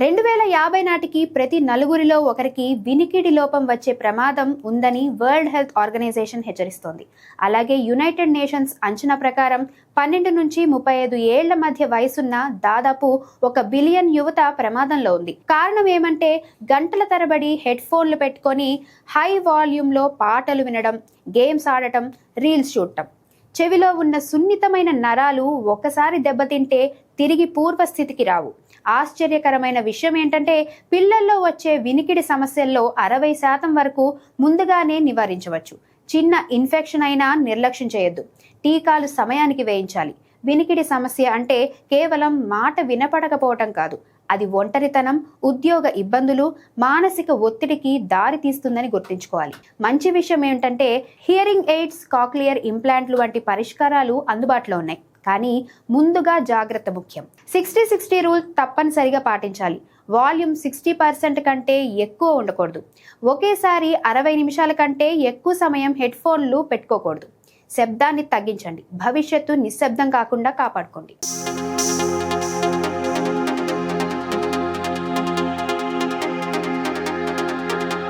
2050 నాటికి ప్రతి నలుగురిలో ఒకరికి వినికిడి లోపం వచ్చే ప్రమాదం ఉందని వరల్డ్ హెల్త్ ఆర్గనైజేషన్ హెచ్చరిస్తోంది. అలాగే యునైటెడ్ నేషన్స్ అంచనా ప్రకారం 12 నుంచి 35 ఏళ్ల మధ్య వయసున్న దాదాపు 1 బిలియన్ యువత ప్రమాదంలో ఉంది. కారణం ఏమంటే గంటల తరబడి హెడ్ ఫోన్లు పెట్టుకొని హై వాల్యూమ్లో పాటలు వినడం, గేమ్స్ ఆడటం, రీల్స్ చూడటం. చెవిలో ఉన్న సున్నితమైన నరాలు ఒకసారి దెబ్బతింటే తిరిగి పూర్వస్థితికి రావు. ఆశ్చర్యకరమైన విషయం ఏంటంటే పిల్లల్లో వచ్చే వినికిడి సమస్యల్లో 60% వరకు ముందుగానే నివారించవచ్చు. చిన్న ఇన్ఫెక్షన్ అయినా నిర్లక్ష్యం చేయొద్దు. టీకాలు సమయానికి వేయించాలి. వినికిడి సమస్య అంటే కేవలం మాట వినపడకపోవటం కాదు, అది ఒంటరితనం, ఉద్యోగ ఇబ్బందులు, మానసిక ఒత్తిడికి దారి తీస్తుందని గుర్తుంచుకోవాలి. మంచి విషయం ఏంటంటే హియరింగ్ ఎయిడ్స్, కాక్లియర్ ఇంప్లాంట్లు వంటి పరిష్కారాలు అందుబాటులో ఉన్నాయి. కానీ ముందుగా జాగ్రత్త ముఖ్యం. 60-60 రూల్ తప్పనిసరిగా పాటించాలి. వాల్యూమ్ 60% కంటే ఎక్కువ ఉండకూడదు. ఒకేసారి 60 నిమిషాల కంటే ఎక్కువ సమయం హెడ్ ఫోన్లు పెట్టుకోకూడదు. శబ్దాన్ని తగ్గించండి. భవిష్యత్తు నిశ్శబ్దం కాకుండా కాపాడుకోండి.